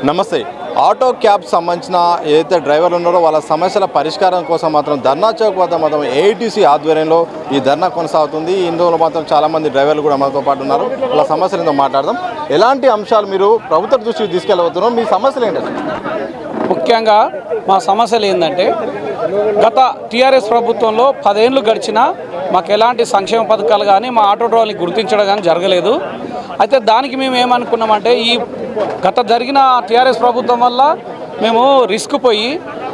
నమస్తే. Auto cab సంబంధించిన ఏదైతే డ్రైవర్లు ఉన్నారో వాళ్ళ సమస్యల పరిష్కారం కోసం మాత్రం ధర్నా చౌక్ వద్ద మాత్రం ఏఐటీసీ ఆధ్వర్యంలో ఈ ధర్నా కొనసాగుతుంది. ఇందులో మాత్రం చాలామంది డ్రైవర్లు కూడా మనతో పాటు ఉన్నారు. వాళ్ళ సమస్యలు ఏంటో మాట్లాడదాం. ఎలాంటి అంశాలు మీరు ప్రభుత్వ దృష్టికి తీసుకెళ్ళబోతున్నారు? మీ సమస్యలు ఏంటంటే? ముఖ్యంగా మా సమస్యలు ఏంటంటే గత టీఆర్ఎస్ ప్రభుత్వంలో 10 ఏళ్ళు గడిచినా మాకు ఎలాంటి సంక్షేమ పథకాలు కానీ మా ఆటో డ్రైవర్ని గుర్తించడం కానీ జరగలేదు. అయితే దానికి మేము ఏమనుకున్నామంటే ఈ గత జరిగిన టీఆర్ఎస్ ప్రభుత్వం వల్ల మేము రిస్క్ పోయి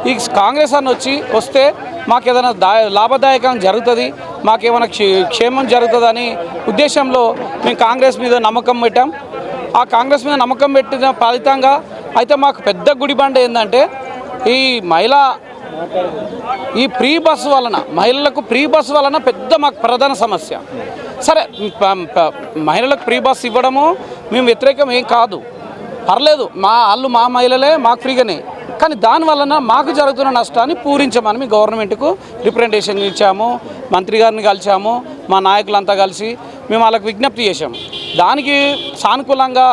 ఈ కాంగ్రెస్ అని వస్తే మాకు ఏదైనా లాభదాయకం జరుగుతుంది, మాకేమైనా క్షేమం జరుగుతుందని ఉద్దేశంలో మేము కాంగ్రెస్ మీద నమ్మకం పెట్టాం. ఆ కాంగ్రెస్ మీద నమ్మకం పెట్టిన ఫలితంగా అయితే మాకు పెద్ద గుడిబండ ఏంటంటే ఈ ఫ్రీ బస్సు వలన మహిళలకు ఫ్రీ బస్సు వలన పెద్ద మాకు ప్రధాన సమస్య. సరే, మహిళలకు ఫ్రీ బస్సు ఇవ్వడము మేము వ్యతిరేకం ఏం కాదు, పర్లేదు, మా మహిళలే మాకు ఫ్రీగానే. కానీ దానివలన మాకు జరుగుతున్న నష్టాన్ని పూరించమని మేము గవర్నమెంట్కు రిప్రజెంటేషన్ ఇచ్చాము, మంత్రి గారిని కలిసాము, మా నాయకులంతా కలిసి మేము వాళ్ళకు విజ్ఞప్తి చేశాము. దానికి సానుకూలంగా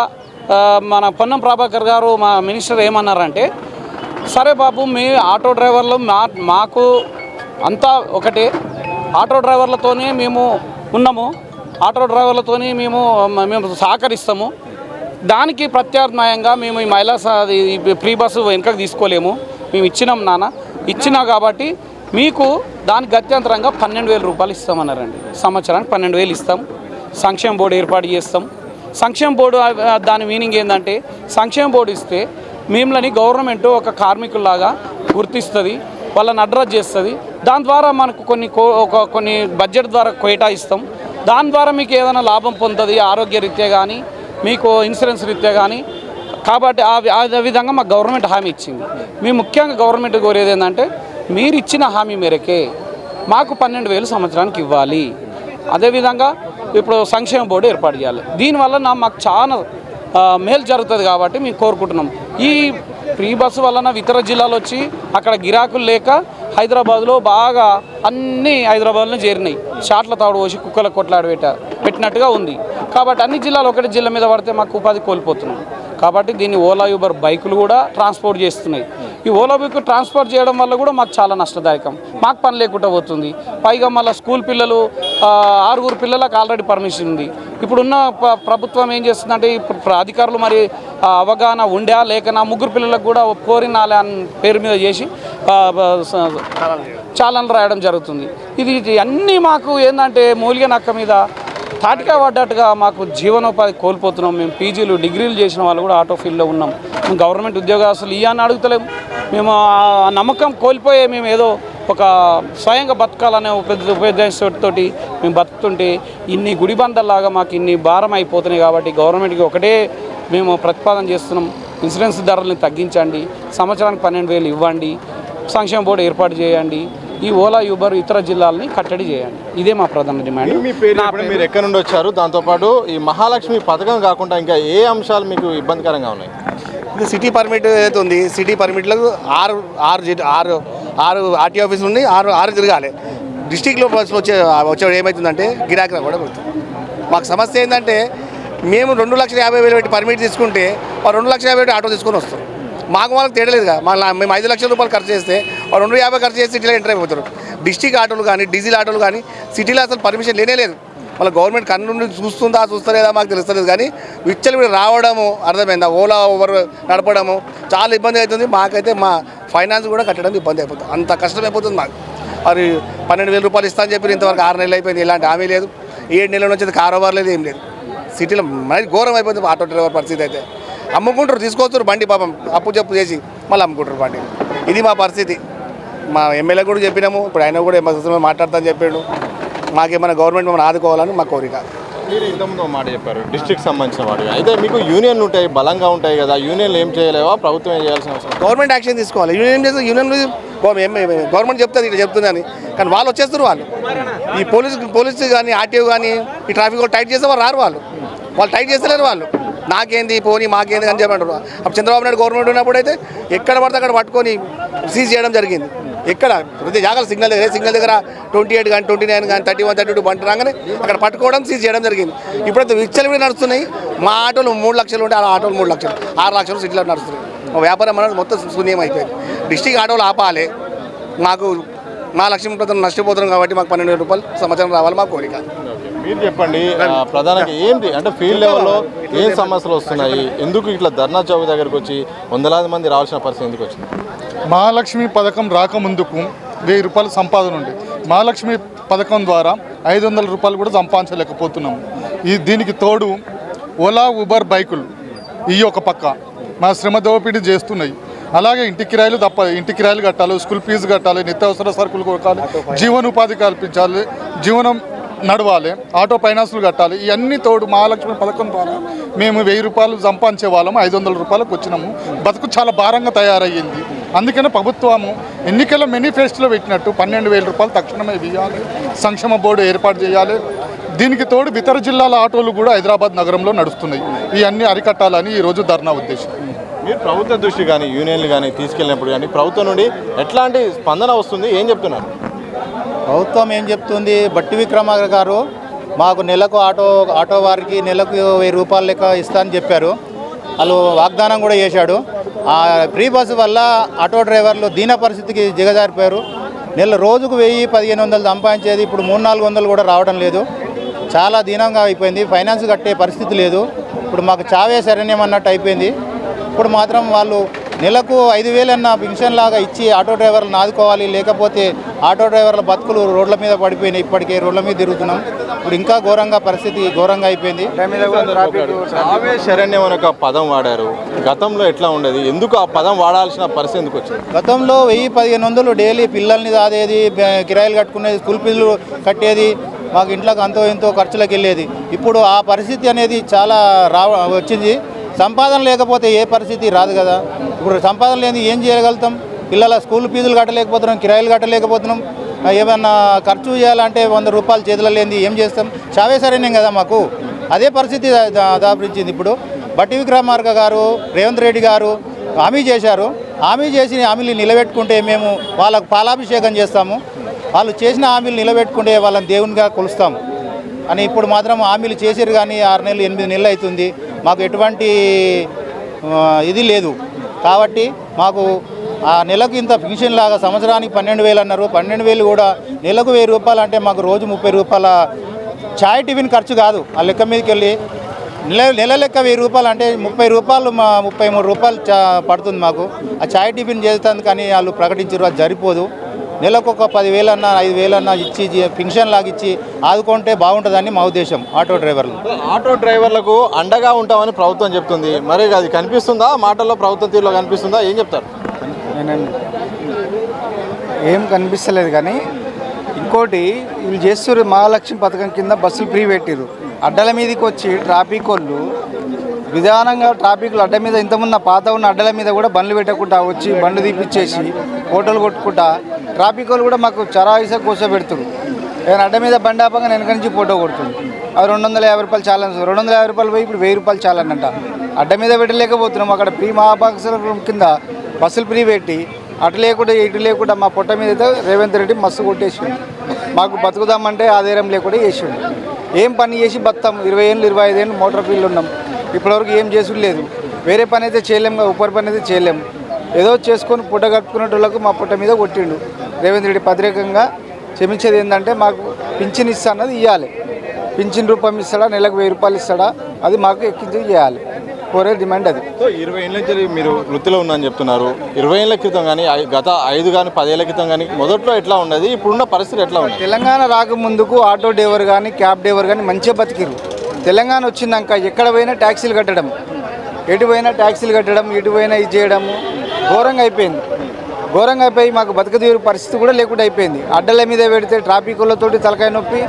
మన పొన్నం ప్రభాకర్ గారు మా మినిస్టర్ ఏమన్నారంటే, సరే బాబు, మీ ఆటో డ్రైవర్లు మాకు అంతా ఒకటే, ఆటో డ్రైవర్లతోనే మేము ఉన్నాము, ఆటో డ్రైవర్లతోనే మేము సహకరిస్తాము, దానికి ప్రత్యామ్నాయంగా మేము ఈ మహిళా ఫ్రీ బస్సు వెనుకకు తీసుకోలేము, మేము ఇచ్చినాం నాన్న, ఇచ్చినా కాబట్టి మీకు దానికి గత్యంతరంగా 12,000 రూపాయలు ఇస్తామన్నారండి. సంవత్సరానికి 12,000 ఇస్తాం, సంక్షేమ బోర్డు ఏర్పాటు చేస్తాం. సంక్షేమ బోర్డు దాని మీనింగ్ ఏంటంటే, సంక్షేమ బోర్డు ఇస్తే మిమ్మల్ని గవర్నమెంట్ ఒక కార్మికుల్లాగా గుర్తిస్తుంది, వాళ్ళని అడ్రస్ చేస్తుంది. దాని ద్వారా మనకు కొన్ని బడ్జెట్ ద్వారా కేటాయిస్తాం. దాని ద్వారా మీకు ఏదైనా లాభం పొందుతుంది, ఆరోగ్య రీత్యా కానీ మీకు ఇన్సూరెన్స్ రీత్యా కానీ. కాబట్టి ఆ విధంగా మాకు గవర్నమెంట్ హామీ ఇచ్చింది. మేము ముఖ్యంగా గవర్నమెంట్ కోరేది ఏంటంటే, మీరు ఇచ్చిన హామీ మేరకే మాకు 12,000 సంవత్సరానికి ఇవ్వాలి. అదేవిధంగా ఇప్పుడు సంక్షేమ బోర్డు ఏర్పాటు చేయాలి. దీనివల్ల మాకు చాలా మేలు జరుగుతుంది కాబట్టి మేము కోరుకుంటున్నాం. ఈ ఫ్రీ బస్సు వలన ఇతర జిల్లాలు వచ్చి అక్కడ గిరాకులు లేక హైదరాబాద్లో బాగా అన్నీ హైదరాబాద్లో చేరినాయి, షాట్ల తాడు పోసి కుక్కల పెట్టినట్టుగా ఉంది. కాబట్టి అన్ని జిల్లాలు ఒకటి జిల్లా మీద పడితే మాకు ఉపాధి కోల్పోతున్నాం. కాబట్టి దీన్ని ఓలా యూబర్ బైకులు కూడా ట్రాన్స్పోర్ట్ చేస్తున్నాయి. ఈ ఓలా బైక్ ట్రాన్స్పోర్ట్ చేయడం వల్ల కూడా మాకు చాలా నష్టదాయకం, మాకు పని లేకుండా పోతుంది. పైగా మళ్ళీ స్కూల్ పిల్లలు 6 పిల్లలకు ఆల్రెడీ పర్మిషన్ ఉంది. ఇప్పుడున్న ప్రభుత్వం ఏం చేస్తుందంటే, అధికారులు మరి అవగాహన ఉండా లేకనా 3 పిల్లలకు కూడా కోరినాలే అని పేరు మీద చేసి చాలన్ రాయడం జరుగుతుంది. ఇది అన్నీ మాకు ఏంటంటే మూలిక నక్క మీద తాటికా పడ్డట్టుగా మాకు జీవనోపాధి కోల్పోతున్నాం. మేము పీజీలు డిగ్రీలు చేసిన వాళ్ళు కూడా ఆటో ఫీల్డ్లో ఉన్నాం. మేము గవర్నమెంట్ ఉద్యోగస్తులు ఇవన్నీ అడుగుతలేము. మేము ఆ నమ్మకం కోల్పోయే మేము ఏదో ఒక స్వయంగా బతకాలనే ఉపదేశంతో మేము బతుకుతుంటే ఇన్ని గుడిబందల్లాగా మాకు ఇన్ని భారం అయిపోతున్నాయి. కాబట్టి గవర్నమెంట్కి ఒకటే మేము ప్రతిపాదన చేస్తున్నాం, ఇన్సూరెన్స్ ధరలను తగ్గించండి, సంవత్సరానికి 12,000 ఇవ్వండి, సంక్షేమ బోర్డు ఏర్పాటు చేయండి, ఈ ఓలా యూబర్ ఇతర జిల్లాలని కట్టడి చేయండి. ఇదే మా ప్రధాన డిమాండ్. మీరు ఎక్కడి నుండి వచ్చారు? దాంతోపాటు ఈ మహాలక్ష్మి పథకం కాకుండా ఇంకా ఏ అంశాలు మీకు ఇబ్బందికరంగా ఉన్నాయి? సిటీ పర్మిట్ ఏదైతే ఉంది, సిటీ పర్మిట్లకు 6 ఆర్టీ ఆఫీస్ నుండి 6 తిరగాలి. డిస్టిక్లో వచ్చే ఏమవుతుందంటే గిరాకీ కూడా పడుతుంది. మాకు సమస్య ఏంటంటే, మేము 2,50,000 పెట్టి పర్మిట్ తీసుకుంటే 2,50,000 ఆటో తీసుకొని వస్తాం. వాళ్ళకి తేడలేదుగా. మేము 5 లక్షల రూపాయలు ఖర్చు చేస్తే 250 ఖర్చు చేసి సిటీలో ఎంటర్ అయిపోతారు. డిస్టిక్ ఆటోలు కానీ డీజిల్ ఆటోలు కానీ సిటీలో అసలు పర్మిషన్ లేనేలేదు. మళ్ళీ గవర్నమెంట్ కన్ను నుండి చూస్తలేదా మాకు తెలుస్తలేదు. కానీ విచ్చలు కూడా రావడము అర్థమైందా, ఓలా ఓవర్ నడపడము చాలా ఇబ్బంది అవుతుంది. మాకైతే మా ఫైనాన్స్ కూడా కట్టడం ఇబ్బంది అయిపోతుంది, అంత కష్టం అయిపోతుంది మాకు. మరి 12,000 రూపాయలు ఇస్తా అని చెప్పి ఇంతవరకు 6 నెలలు అయిపోయింది, ఇలాంటి హామీ లేదు. 7 నెలల నుంచి కారోబార్ లేదు, ఏం లేదు. సిటీలో మరి ఘోరం అయిపోతుంది ఆటో డ్రైవర్ పరిస్థితి. అయితే అమ్ముకుంటారు, తీసుకొస్తారు బండి, పాపం అప్పు చెప్పు చేసి మళ్ళీ అమ్ముకుంటారు బండి. ఇది మా పరిస్థితి. మా ఎమ్మెల్యే కూడా చెప్పినాము, ఇప్పుడు ఆయన కూడా మాట్లాడతా అని చెప్పాడు. మాకేమైనా గవర్నమెంట్ మమ్మల్ని ఆదుకోవాలని మా కోరిక. మీరు ఇంతకుముందు మాట చెప్పారు డిస్ట్రిక్ట్ సంబంధించిన వాడు, అయితే మీకు యూనియన్లు ఉంటాయి, బలంగా ఉంటాయి కదా, యూనియన్లు ఏం చేయలేవా? ప్రభుత్వం ఏం చేయాల్సిన అవసరం? గవర్నమెంట్ యాక్షన్ తీసుకోవాలి. యూనియన్ గవర్నమెంట్ చెప్తుంది ఇట్లా చెప్తుందని, కానీ వాళ్ళు వచ్చేస్తారు. ఈ పోలీసు కానీ ఆర్టీఓ కానీ ఈ ట్రాఫిక్ వాళ్ళు టైట్ చేస్తే వాళ్ళు రారు. వాళ్ళు టైట్ చేస్తలేరు. వాళ్ళు నాకేంది పోనీ మాకేంది అని చెప్పంటారు. అప్పుడు చంద్రబాబు నాయుడు గవర్నమెంట్ ఉన్నప్పుడు అయితే ఎక్కడ పడితే అక్కడ పట్టుకొని సీజ్ చేయడం జరిగింది. ఎక్కడ ప్రతి జాగాలో సిగ్నల్ దగ్గర 28 కానీ 29 కానీ 31 32 బండి రాగానే అక్కడ పట్టుకోవడం సీజ్ చేయడం జరిగింది. ఇప్పుడు విచ్చలు కూడా నడుస్తున్నాయి. మా ఆటోలు 3 లక్షలు ఉంటే ఆ ఆటోలు 3 లక్షలు 6 లక్షలు సిటీలో నడుస్తున్నాయి. వ్యాపారం అనేది మొత్తం శూన్యం అయిపోయింది. డిస్టిక్ ఆటోలు ఆపాలి. మాకు మా లక్ష్యం ప్రజలు నష్టపోతున్నాం కాబట్టి మాకు 12,000 రూపాయలు సంవత్సరం రావాలి మా కోరిక. మీరు చెప్పండి, ప్రధానంగా ఏంటి అంటే ఫీల్డ్ లెవెల్లో ఏం సమస్యలు వస్తున్నాయి, ఎందుకు ఇట్లా ధర్నా చౌక్ దగ్గరకు వచ్చి వందలాది మంది రావాల్సిన పరిస్థితి ఎందుకు వచ్చింది? మహాలక్ష్మి పథకం రాకముందుకు 1000 రూపాయల సంపాదన ఉంది. మహాలక్ష్మి పథకం ద్వారా 500 రూపాయలు కూడా సంపాదించలేకపోతున్నాము. దీనికి తోడు ఓలా ఊబర్ బైకులు ఈ ఒక పక్క మా శ్రమ దోపిడీ చేస్తున్నాయి. అలాగే ఇంటి కిరాయిలు కట్టాలి, స్కూల్ ఫీజు కట్టాలి, నిత్యావసర సరుకులు కొనాలి, జీవనోపాధి కల్పించాలి, జీవనం నడవాలి, ఆటో ఫైనాన్సులు కట్టాలి. ఇవన్నీ తోడు మహాలక్ష్మి పథకం ద్వారా మేము 1000 రూపాయలు సంపాదించే వాళ్ళము 500 రూపాయలకు వచ్చినాము. బతుకు చాలా భారంగా తయారయ్యింది. అందుకనే ప్రభుత్వము ఎన్నికల మేనిఫెస్టోలో పెట్టినట్టు 12,000 రూపాయలు తక్షణమే ఇవ్వాలి, సంక్షేమ బోర్డు ఏర్పాటు చేయాలి. దీనికి తోడు ఇతర జిల్లాల ఆటోలు కూడా హైదరాబాద్ నగరంలో నడుస్తున్నాయి. ఇవన్నీ అరికట్టాలని ఈరోజు ధర్నా ఉద్దేశం. మీరు ప్రభుత్వ దృష్టి కానీ యూనియన్లు కానీ తీసుకెళ్ళినప్పుడు కానీ ప్రభుత్వం నుండి ఎట్లాంటి స్పందన వస్తుంది, ఏం చెప్తున్నారు? ప్రభుత్వం ఏం చెప్తుంది, బట్టి విక్రమార్క గారు మాకు నెలకు ఆటో వారికి నెలకు 1000 రూపాయలు లెక్క ఇస్తా అని చెప్పారు. వాళ్ళు వాగ్దానం కూడా చేశాడు. ఆ ఫ్రీ బస్సు వల్ల ఆటో డ్రైవర్లు దీన పరిస్థితికి దిగజారిపోయారు. రోజుకు 1000-1500 సంపాదించేది ఇప్పుడు 300-400 కూడా రావడం లేదు. చాలా దీనంగా అయిపోయింది. ఫైనాన్స్ కట్టే పరిస్థితి లేదు. ఇప్పుడు మాకు చావే శరణ్యం అన్నట్టు అయిపోయింది. ఇప్పుడు మాత్రం వాళ్ళు నెలకు 5,000 అన్న పెన్షన్ లాగా ఇచ్చి ఆటో డ్రైవర్లను ఆదుకోవాలి. లేకపోతే ఆటో డ్రైవర్ల బతుకులు రోడ్ల మీద పడిపోయినాయి. ఇప్పటికే రోడ్ల మీద తిరుగుతున్నాం. ఇప్పుడు ఇంకా పరిస్థితి ఘోరంగా అయిపోయింది. చావే శరణ్యం అనే ఒక పదం వాడారు. గతంలో ఎట్లా ఉండేది, ఎందుకు ఆ పదం వాడాల్సిన పరిస్థితి ఎందుకు వచ్చింది? గతంలో 1000-1500 డైలీ పిల్లల్ని దాదేది, కిరాయిలు కట్టుకునేది, స్కూల్ ఫీజులు కట్టేది, మాకు ఇంట్లోకి అంతో ఎంతో ఖర్చులకు వెళ్ళేది. ఇప్పుడు ఆ పరిస్థితి అనేది చాలా వచ్చింది. సంపాదన లేకపోతే ఏ పరిస్థితి రాదు కదా. ఇప్పుడు సంపాదన లేని ఏం చేయగలుగుతాం? పిల్లల స్కూల్ ఫీజులు కట్టలేకపోతున్నాం, కిరాయిలు కట్టలేకపోతున్నాం. ఏమన్నా ఖర్చు చేయాలంటే 100 రూపాయలు చేతులు లేనిది ఏం చేస్తాం? చావే సరైన కదా మాకు. అదే పరిస్థితి దాపించింది. ఇప్పుడు బట్టి విక్రమార్క గారు, రేవంత్ రెడ్డి గారు హామీ చేశారు. హామీ చేసి హామీలు నిలబెట్టుకుంటే మేము వాళ్ళకు పాలాభిషేకం చేస్తాము. వాళ్ళు చేసిన హామీలు నిలబెట్టుకుంటే వాళ్ళని దేవునిగా కొలుస్తాము అని ఇప్పుడు మాత్రం హామీలు చేసారు. కానీ 6 నెలలు 8 నెలలు అవుతుంది. మాకు ఎటువంటి ఇది లేదు. కాబట్టి మాకు ఆ నెలకు ఇంత పెన్షన్ లాగా సంవత్సరానికి 12,000 అన్నారు. 12,000 కూడా నెలకు 1000 రూపాయలు అంటే మాకు రోజు 30 రూపాయల ఛాయ్ టిఫిన్ ఖర్చు కాదు. ఆ లెక్క మీదకి వెళ్ళి నెల లెక్క 1000 రూపాయలు అంటే 30 రూపాయలు 33 రూపాయలు పడుతుంది మాకు. ఆ ఛాయ్ టిఫిన్ చేస్తాను కానీ వాళ్ళు ప్రకటించారు, అది సరిపోదు. నెలకు ఒక 10,000 అన్నా 5,000 అన్నా ఇచ్చి పెన్షన్ లాగా ఇచ్చి ఆదుకుంటే బాగుంటుందని మా ఉద్దేశం. ఆటో డ్రైవర్లకు అండగా ఉంటామని ప్రభుత్వం చెప్తుంది. మరి అది కనిపిస్తుందా మాటల్లో, ప్రభుత్వ తీరులో కనిపిస్తుందా? ఏం చెప్తారు? ఏం కనిపిస్తలేదు. కానీ ఇంకోటి వీళ్ళు చేస్తారు, మహాలక్ష్మి పథకం కింద బస్సులు ఫ్రీ పెట్టిరు. అడ్డల మీదకి వచ్చి ట్రాఫిక్ వాళ్ళు విధానంగా ట్రాఫిక్లు అడ్డ మీద ఇంతకుముందు పాత ఉన్న అడ్డల మీద కూడా బండ్లు పెట్టకుండా వచ్చి బండ్లు తీపిచ్చేసి ఫోటోలు కొట్టుకుంటా ట్రాఫిక్ వాళ్ళు కూడా మాకు చరాయిసా కూర్చోబెడుతురు. ఏదైనా అడ్డ మీద బండి ఆపంగా వెనక నుంచి ఫోటో కొడుతుంది. అది 250 రూపాయలు ఛాలెంజ్. 250 రూపాయలు పోయి ఇప్పుడు 1000 రూపాయలు ఛాలెంజ్ అంట. అడ్డ మీద పెట్టలేకపోతున్నాం. అక్కడ ఫ్రీ మహాబాక్సుల కింద బస్సులు ఫ్రీ పెట్టి అటు లేకుండా ఇటు లేకుండా మా పొట్ట మీద అయితే రేవంత్ రెడ్డి మస్తు కొట్టేసిండు. మాకు బతుకుదామంటే ఆధారం లేకుండా చేసిండు. ఏం పని చేసి బతాం? 20 ఏళ్ళు 25 ఏళ్ళు మోటార్ ఫీల్డ్ ఉన్నాం. ఇప్పటివరకు ఏం చేసుడు లేదు. వేరే పని అయితే చేయలేము, ఉపరి పని అయితే చేయలేము. ఏదో చేసుకొని పుట్ట కట్టుకునేటోళ్ళకు మా పుట్ట మీద కొట్టిండు రేవంత్ రెడ్డి. వ్యతిరేకంగా క్షమించేది ఏంటంటే మాకు పింఛన్ ఇస్తా అన్నది ఇవ్వాలి. పింఛన్ రూపం ఇస్తాడా, నెలకు 1000 రూపాయలు ఇస్తాడా, అది మాకు ఎక్కించి చేయాలి. కోరే డిమాండ్ అది. సో 20 ఏళ్ళ నుంచి మీరు వృత్తిలో ఉందని చెప్తున్నారు. 20 ఏళ్ళ క్రితం కానీ, గత 5 కానీ 10 ఏళ్ళ క్రితం కానీ మొదట్లో ఎట్లా ఉండేది, ఇప్పుడున్న పరిస్థితి ఎట్లా ఉంది? తెలంగాణ రాకముందుకు ఆటో డ్రైవర్ కానీ క్యాబ్ డ్రైవర్ కానీ మంచిగా బతికిరు. తెలంగాణ వచ్చినాక ఎక్కడ పోయినా ట్యాక్సీలు కట్టడం, ఎటు పోయినా ట్యాక్సీలు కట్టడం, ఎటు పోయినా ఇది చేయడము ఘోరంగా అయిపోయింది. ఘోరంగా అయిపోయి మాకు బతకదీరు పరిస్థితి కూడా లేకుండా అయిపోయింది. అడ్డల మీద పెడితే ట్రాఫిక్లతోటి తలకాయ నొప్పి,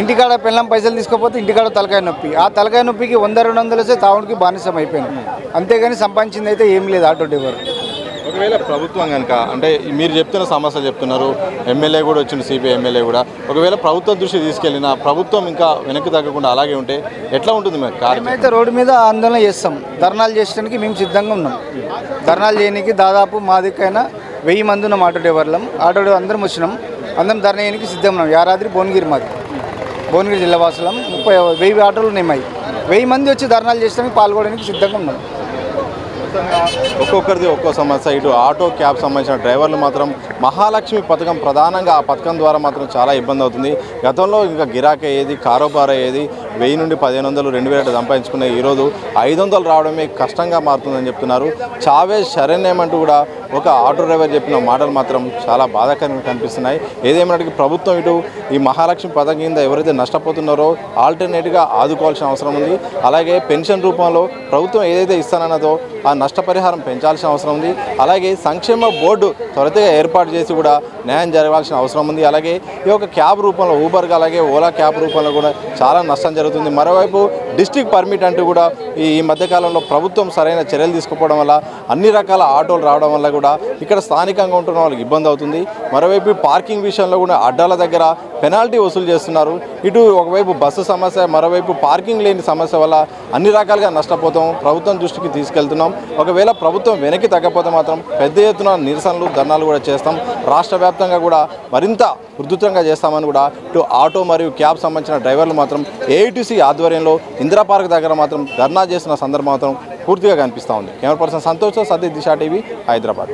ఇంటికాడ పెళ్ళం పైసలు తీసుకోకపోతే ఇంటికాడ తలకాయ నొప్పి. ఆ తలకాయ నొప్పికి 100-200 వస్తే తావుడికి బానిసం అయిపోయింది. అంతేగాని సంపాదించింది అయితే ఏం లేదు ఆటో డ్రైవర్. ఒకవేళ ప్రభుత్వం కనుక, అంటే మీరు చెప్తున్న సమస్యలు చెప్తున్నారు, ఎమ్మెల్యే కూడా వచ్చింది, సిపిఐ ఎమ్మెల్యే కూడా, ఒకవేళ ప్రభుత్వం దృష్టి తీసుకెళ్ళిన ప్రభుత్వం ఇంకా వెనక్కి తగ్గకుండా అలాగే ఉంటే ఎట్లా ఉంటుంది? మేమైతే రోడ్డు మీద ఆందోళన చేస్తాం. ధర్నాలు చేయడానికి మేము సిద్ధంగా ఉన్నాం. ధర్నాలు చేయడానికి దాదాపు మా దిక్కైనా 1000 మంది ఉన్నాం ఆటో డ్రైవర్లం. ఆటో డ్రైవర్ అందరం వచ్చినాం. అందరం ధర్నా చేయడానికి సిద్ధం ఉన్నాం. యాదాద్రి భువనగిరి మాది, భువనగిరి జిల్లా వాసులం. 1000 ఆటోలు ఉన్నాయి మావి. 1000 మంది వచ్చి ధర్నాలు చేయడానికి పాల్గొనడానికి సిద్ధంగా ఉన్నాం. ఒక్కొక్కరిది ఒక్కో సమస్య. ఇటు ఆటో క్యాబ్ సంబంధించిన డ్రైవర్లు మాత్రం మహాలక్ష్మి పథకం ప్రధానంగా ఆ పథకం ద్వారా మాత్రం చాలా ఇబ్బంది అవుతుంది. గతంలో ఇంకా గిరాకీ అయ్యేది, కారోబార్ అయ్యేది. 1000 నుండి 1500, 2000 సంపాదించుకునే ఈరోజు 500 రావడమే కష్టంగా మారుతుందని చెప్తున్నారు. చావేజ్ శరణ్యమంటూ కూడా ఒక ఆటో డ్రైవర్ చెప్పిన మాటలు మాత్రం చాలా బాధాకరంగా కనిపిస్తున్నాయి. ఏదేమైనటికీ ప్రభుత్వం ఇటు ఈ మహాలక్ష్మి పథకం కింద ఎవరైతే నష్టపోతున్నారో ఆల్టర్నేట్గా ఆదుకోవాల్సిన అవసరం ఉంది. అలాగే పెన్షన్ రూపంలో ప్రభుత్వం ఏదైతే ఇస్తానన్నదో ఆ నష్టపరిహారం పెంచాల్సిన అవసరం ఉంది. అలాగే సంక్షేమ బోర్డు త్వరితగా ఏర్పాటు చేసి కూడా న్యాయం జరగాల్సిన అవసరం ఉంది. అలాగే ఈ యొక్క క్యాబ్ రూపంలో ఊబర్గా అలాగే ఓలా క్యాబ్ రూపంలో కూడా చాలా నష్టం జరుగుతుంది. మరోవైపు డిస్ట్రిక్ట్ పర్మిట్ అంటూ కూడా ఈ మధ్యకాలంలో ప్రభుత్వం సరైన చర్యలు తీసుకోవడం వల్ల అన్ని రకాల ఆటోలు రావడం వల్ల కూడా ఇక్కడ స్థానికంగా ఉంటున్న వాళ్ళకి ఇబ్బంది అవుతుంది. మరోవైపు పార్కింగ్ విషయంలో కూడా అడ్డాల దగ్గర పెనాల్టీ వసూలు చేస్తున్నారు. ఇటు ఒకవైపు బస్సు సమస్య, మరోవైపు పార్కింగ్ లేని సమస్య వల్ల అన్ని రకాలుగా నష్టపోతాం. ప్రభుత్వం దృష్టికి తీసుకెళ్తున్నాం. ఒకవేళ ప్రభుత్వం వెనక్కి తగ్గకపోతే మాత్రం పెద్ద ఎత్తున నిరసనలు, ధర్నాలు కూడా చేస్తాం. రాష్ట్ర వ్యాప్తంగా కూడా మరింత ఉధృతంగా చేస్తామని కూడా ఇటు ఆటో మరియు క్యాబ్ సంబంధించిన డ్రైవర్లు మాత్రం ఏఐటీసీ ఆధ్వర్యంలో ఇందిరా పార్క్ దగ్గర మాత్రం ధర్నా చేసిన సందర్భం మాత్రం పూర్తిగా కనిపిస్తూ ఉంది. కెమెరా పర్సన్ సంతోష్, సతీష్, దిశా టీవీ, హైదరాబాద్.